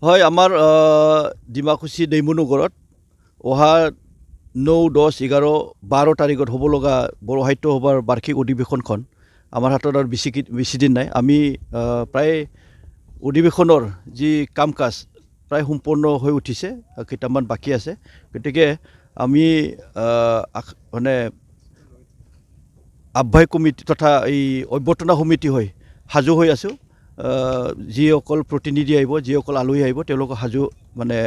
হয়, আমাৰ ডিমাকুছী দৈমনগৰত অহা 9, 10, 11, 12 তাৰিখত হ'ব লগা বড়ো সাহিত্য সভাৰ বাৰ্ষিক অধিৱেশনখন আমাৰ হাতত আৰু বেছি দিন নাই। আমি প্ৰায় অধিৱেশনৰ যি কাম কাজ প্ৰায় সম্পূৰ্ণ হৈ উঠিছে, কেইটামান বাকী আছে। গতিকে আমি মানে আহ্বায়ক কমিটি তথা এই অভ্যৰ্থনা সমিতি হৈ সাজু হৈ আছোঁ। যিসকল প্ৰতিনিধি আহিব, যিসকল আলহী আহিব, তেওঁলোকক মানে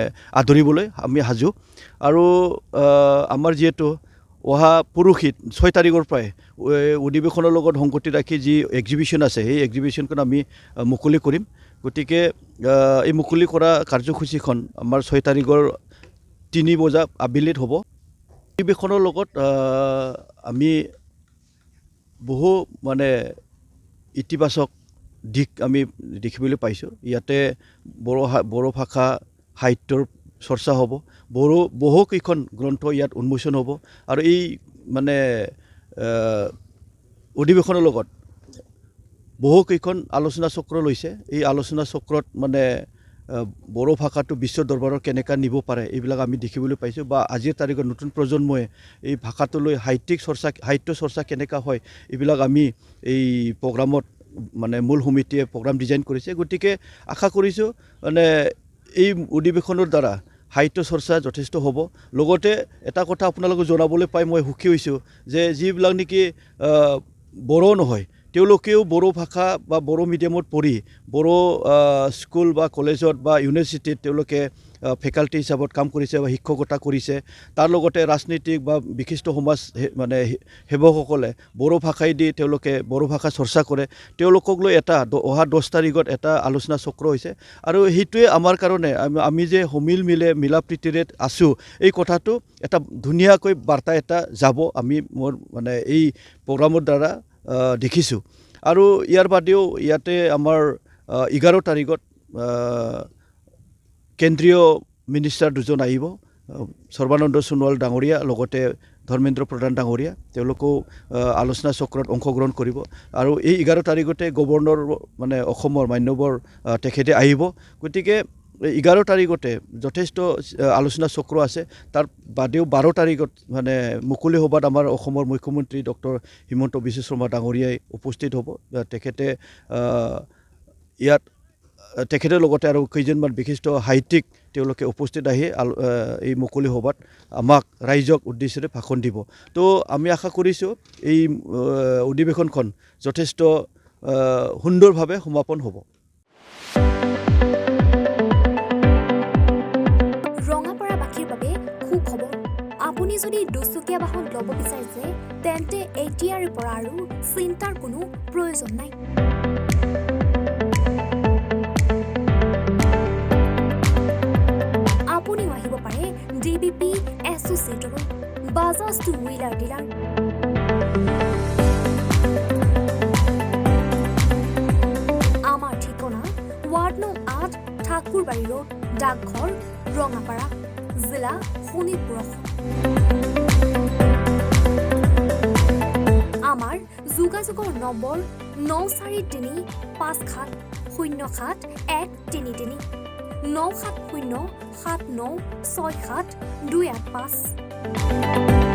আদৰিবলৈ আমি সাজু। আৰু আমাৰ যিহেতু অহা পৰহিত 6 তাৰিখৰ পৰাই অধিৱেশনৰ লগত সংগতি ৰাখি যি এক্সিবিশ্যন আছে, সেই এক্সিবিশ্যনখন আমি মুকলি কৰিম। গতিকে এই মুকলি কৰা কাৰ্যসূচীখন আমাৰ 6 তাৰিখৰ 3 বজা আবেলিত হ'ব। অধিৱেশনৰ লগত আমি বহু মানে ইতিবাচক দিশ আমি দেখিবলৈ পাইছোঁ। ইয়াতে বড়ো ভাষা সাহিত্যৰ চৰ্চা হ'ব, বহুকেইখন গ্ৰন্থ ইয়াত উন্মোচন হ'ব। আৰু এই মানে অধিৱেশনৰ লগত বহুকেইখন আলোচনা চক্ৰ লৈছে। এই আলোচনা চক্ৰত মানে বড়ো ভাষাটো বিশ্ব দৰবাৰত কেনেকৈ নিব পাৰে, এইবিলাক আমি দেখিবলৈ পাইছোঁ। বা আজিৰ তাৰিখত নতুন প্ৰজন্মই এই ভাষাটোলৈ সাহিত্য চৰ্চা কেনেকুৱা হয়, এইবিলাক আমি এই প্ৰগ্ৰামত মানে মূল সমিতিয়ে প্ৰগ্ৰাম ডিজাইন কৰিছে। গতিকে আশা কৰিছোঁ মানে এই অধিৱেশনৰ দ্বাৰা সাহিত্য চৰ্চা যথেষ্ট হ'ব। লগতে এটা কথা আপোনালোকক জনাবলৈ পাই মই সুখী হৈছোঁ যে যিবিলাক নেকি বড়ো নহয়, তেওঁলোকেও বড়ো ভাষা বা বড়ো মিডিয়ামত পঢ়ি বড়ো স্কুল বা কলেজত বা ইউনিভাৰ্চিটিত তেওঁলোকে ফেকাল্টি হিচাপত কাম কৰিছে বা শিক্ষকতা কৰিছে। তাৰ লগতে ৰাজনৈতিক বা বিশিষ্ট সমাজ মানে সেৱকসকলে বড়ো ভাষাইদি তেওঁলোকে বড়ো ভাষা চৰ্চা কৰে। তেওঁলোকক লৈ অহা 10 তাৰিখত এটা আলোচনা চক্ৰ হৈছে। আৰু সেইটোৱে আমাৰ কাৰণে আমি যে মিলা প্ৰীতিৰে আছোঁ, এই কথাটো এটা ধুনীয়াকৈ বাৰ্তা এটা যাব, আমি মোৰ মানে এই প্ৰগ্ৰামৰ দ্বাৰা দেখিছোঁ। আৰু ইয়াৰ বাদেও ইয়াতে আমাৰ 11 তাৰিখত কেন্দ্ৰীয় মিনিষ্টাৰ 2জন আহিব, সৰ্বানন্দ সোণোৱাল ডাঙৰীয়া, লগতে ধৰ্মেন্দ্ৰ প্ৰধান ডাঙৰীয়া। তেওঁলোকেও আলোচনা চক্ৰত অংশগ্ৰহণ কৰিব। আৰু এই 11 তাৰিখতে গভৰ্ণৰ মানে অসমৰ মান্যবৰ তেখেতে আহিব। গতিকে 11 তাৰিখতে যথেষ্ট আলোচনা চক্ৰ আছে। তাৰ বাদেও 12 তাৰিখত মানে মুকলি সভাত আমাৰ অসমৰ মুখ্যমন্ত্ৰী ডক্টৰ হিমন্ত বিশ্ব শৰ্মা ডাঙৰীয়াই উপস্থিত হ'ব। তেখেতৰ লগতে আৰু কেইজনমান বিশিষ্ট সাহিত্যিক তেওঁলোকে উপস্থিত আহি এই মুকলি সভাত আমাক ৰাইজক উদ্দেশ্যেৰে ভাষণ দিব। তো আমি আশা কৰিছোঁ এই অধিৱেশনখন যথেষ্ট সুন্দৰভাৱে সমাপন হ'ব। ৰঙাপাৰাবাসীৰ বাবে সুখবৰ। আপুনি যদি দুচকীয়া বাহন ল'ব বিচাৰিছে, তেন্তে এতিয়াৰ পৰা আৰু চিন্তাৰ কোনো প্ৰয়োজন নাই। আপুনিও আহিব পাৰে DBP এছ'চিয়েটলৈ, বাজাজ টু হুইলাৰ ডিলাৰ। আমাৰ ঠিকনা ৱাৰ্ড নং 8, ঠাকুৰবাৰী ৰোড, ডাকঘৰ, ৰঙাপাৰা, জিলা শোণিতপুৰ। আমাৰ যোগাযোগৰ নম্বৰ 9435707133 9707967285285।